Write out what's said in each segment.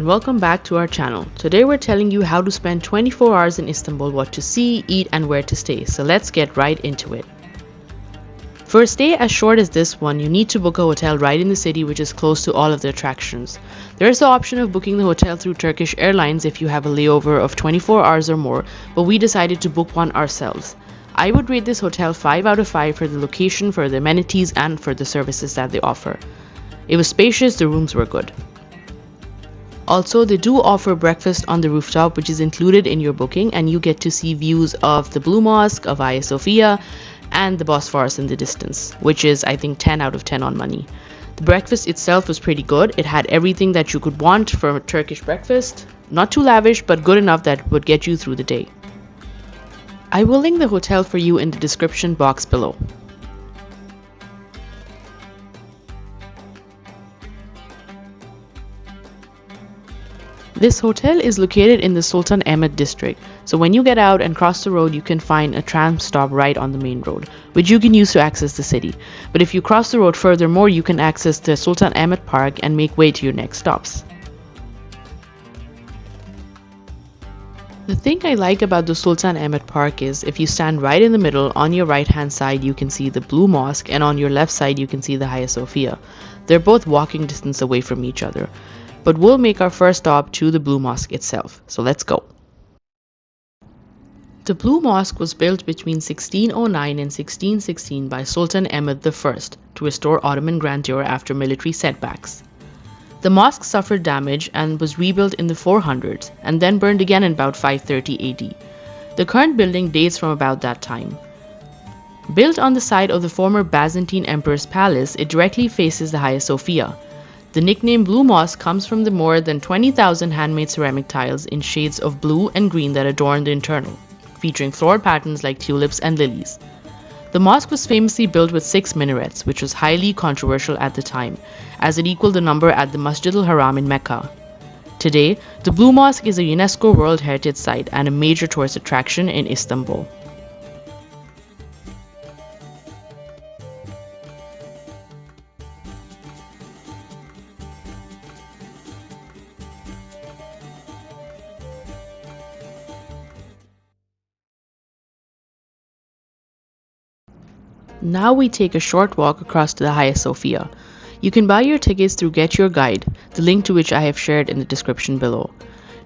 welcome back to our channel. Today we're telling you how to spend 24 hours in Istanbul, what to see, eat and where to stay. So let's get right into it. For a stay as short as this one, you need to book a hotel right in the city which is close to all of the attractions. There is the option of booking the hotel through Turkish Airlines if you have a layover of 24 hours or more, but we decided to book one ourselves. I would rate this hotel 5 out of 5 for the location, for the amenities and for the services that they offer. It was spacious, the rooms were good. Also, they do offer breakfast on the rooftop, which is included in your booking, and you get to see views of the Blue Mosque, of Hagia Sophia, and the Bosphorus in the distance, which is, I think, 10 out of 10 on money. The breakfast itself was pretty good. It had everything that you could want for a Turkish breakfast. Not too lavish, but good enough that would get you through the day. I will link the hotel for you in the description box below. This hotel is located in the Sultan Ahmet district, so when you get out and cross the road you can find a tram stop right on the main road, which you can use to access the city. But if you cross the road furthermore, you can access the Sultan Ahmet Park and make way to your next stops. The thing I like about the Sultan Ahmet Park is if you stand right in the middle, on your right hand side you can see the Blue Mosque and on your left side you can see the Hagia Sophia. They're both walking distance away from each other. But we'll make our first stop to the Blue Mosque itself, so let's go. The Blue Mosque was built between 1609 and 1616 by Sultan Ahmed I to restore Ottoman grandeur after military setbacks. The mosque suffered damage and was rebuilt in the 400s and then burned again in about 530 AD. The current building dates from about that time. Built on the site of the former Byzantine Emperor's palace, it directly faces the Hagia Sophia. The nickname Blue Mosque comes from the more than 20,000 handmade ceramic tiles in shades of blue and green that adorn the internal, featuring floral patterns like tulips and lilies. The mosque was famously built with 6 minarets, which was highly controversial at the time, as it equaled the number at the Masjid al-Haram in Mecca. Today, the Blue Mosque is a UNESCO World Heritage Site and a major tourist attraction in Istanbul. Now we take a short walk across to the Hagia Sophia. You can buy your tickets through Get Your Guide, the link to which I have shared in the description below.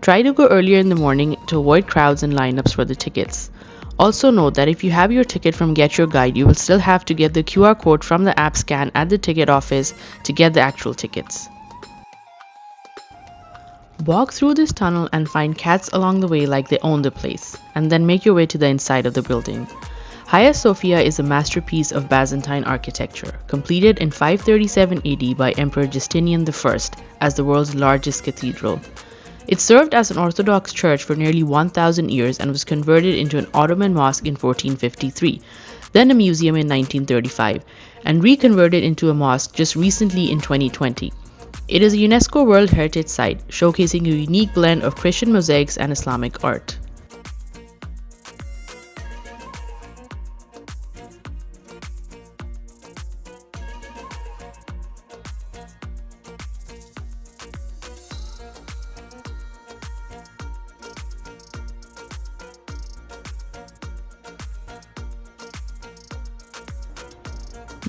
Try to go earlier in the morning to avoid crowds and lineups for the tickets. Also note that if you have your ticket from Get Your Guide, you will still have to get the QR code from the app scan at the ticket office to get the actual tickets. Walk through this tunnel and find cats along the way like they own the place, and then make your way to the inside of the building. Hagia Sophia is a masterpiece of Byzantine architecture, completed in 537 AD by Emperor Justinian I as the world's largest cathedral. It served as an Orthodox church for nearly 1,000 years and was converted into an Ottoman mosque in 1453, then a museum in 1935, and reconverted into a mosque just recently in 2020. It is a UNESCO World Heritage Site, showcasing a unique blend of Christian mosaics and Islamic art.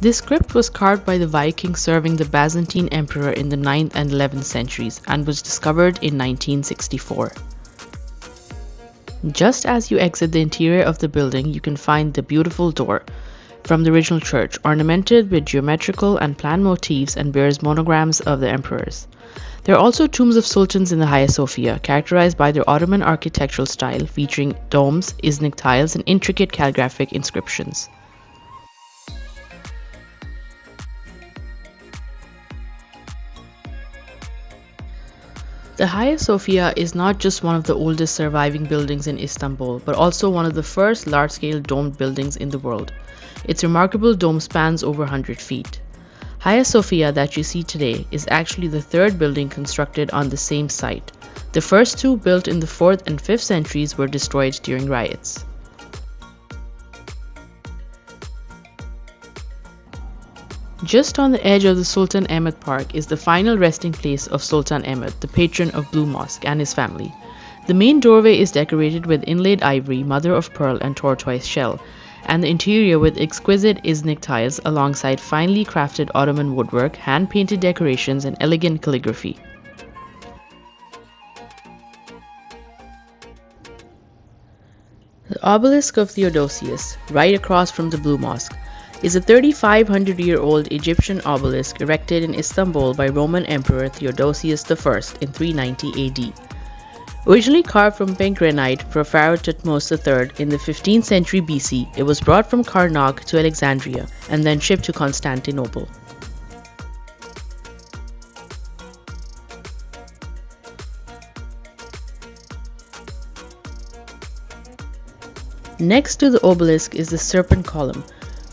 This crypt was carved by the Vikings serving the Byzantine emperor in the 9th and 11th centuries and was discovered in 1964. Just as you exit the interior of the building, you can find the beautiful door from the original church, ornamented with geometrical and plan motifs and bears monograms of the emperors. There are also tombs of sultans in the Hagia Sophia, characterized by their Ottoman architectural style, featuring domes, Iznik tiles, and intricate calligraphic inscriptions. The Hagia Sophia is not just one of the oldest surviving buildings in Istanbul, but also one of the first large-scale domed buildings in the world. Its remarkable dome spans over 100 feet. Hagia Sophia that you see today is actually the third building constructed on the same site. The first two, built in the 4th and 5th centuries, were destroyed during riots. Just on the edge of the Sultan Ahmed Park is the final resting place of Sultan Ahmed, the patron of Blue Mosque, and his family. The main doorway is decorated with inlaid ivory, mother of pearl, and tortoise shell, and the interior with exquisite Iznik tiles alongside finely crafted Ottoman woodwork, hand-painted decorations, and elegant calligraphy. The obelisk of Theodosius, right across from the Blue Mosque, is a 3,500-year-old Egyptian obelisk erected in Istanbul by Roman Emperor Theodosius I in 390 AD. Originally carved from pink granite for Pharaoh Thutmose III in the 15th century BC, it was brought from Karnak to Alexandria and then shipped to Constantinople. Next to the obelisk is the Serpent Column,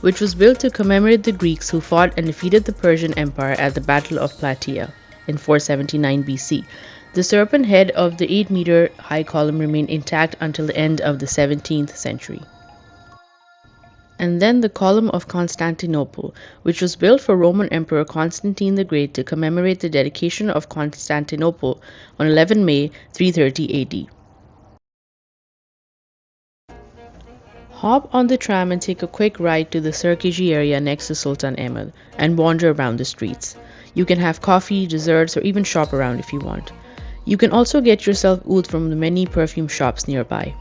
which was built to commemorate the Greeks who fought and defeated the Persian Empire at the Battle of Plataea in 479 BC. The serpent head of the 8-meter high column remained intact until the end of the 17th century. And then the Column of Constantinople, which was built for Roman Emperor Constantine the Great to commemorate the dedication of Constantinople on 11 May 330 AD. Hop on the tram and take a quick ride to the Sirkeci area next to Sultan Ahmed and wander around the streets. You can have coffee, desserts, or even shop around if you want. You can also get yourself oud from the many perfume shops nearby.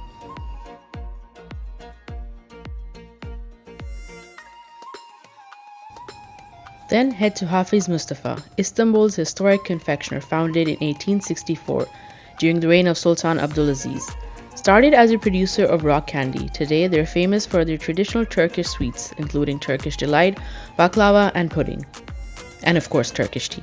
Then head to Hafiz Mustafa, Istanbul's historic confectioner founded in 1864 during the reign of Sultan Abdulaziz. Started as a producer of rock candy, today they're famous for their traditional Turkish sweets, including Turkish delight, baklava, and pudding. And of course, Turkish tea.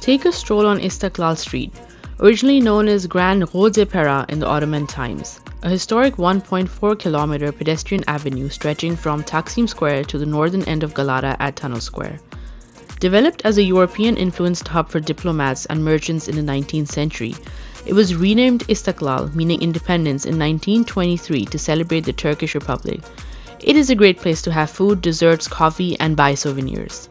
Take a stroll on Istiklal Street, originally known as Grand Rue de Pera in the Ottoman times, a historic 1.4-kilometer pedestrian avenue stretching from Taksim Square to the northern end of Galata at Tunnel Square. Developed as a European-influenced hub for diplomats and merchants in the 19th century, it was renamed Istiklal, meaning independence, in 1923 to celebrate the Turkish Republic. It is a great place to have food, desserts, coffee, and buy souvenirs.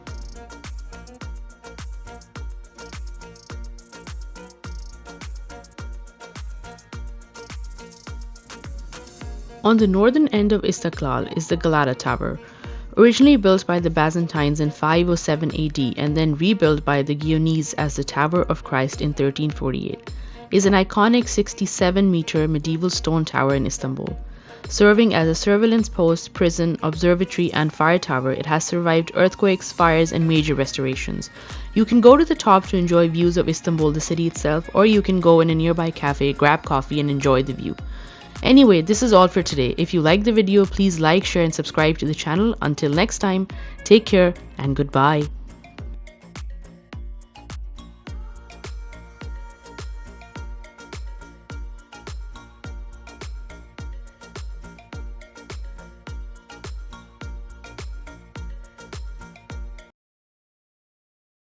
On the northern end of Istiklal is the Galata Tower, originally built by the Byzantines in 507 AD and then rebuilt by the Genoese as the Tower of Christ in 1348. It is an iconic 67-meter medieval stone tower in Istanbul. Serving as a surveillance post, prison, observatory, and fire tower, it has survived earthquakes, fires, and major restorations. You can go to the top to enjoy views of Istanbul, the city itself, or you can go in a nearby cafe, grab coffee, and enjoy the view. Anyway, this is all for today. If you liked the video, please like, share, and subscribe to the channel. Until next time, take care and goodbye.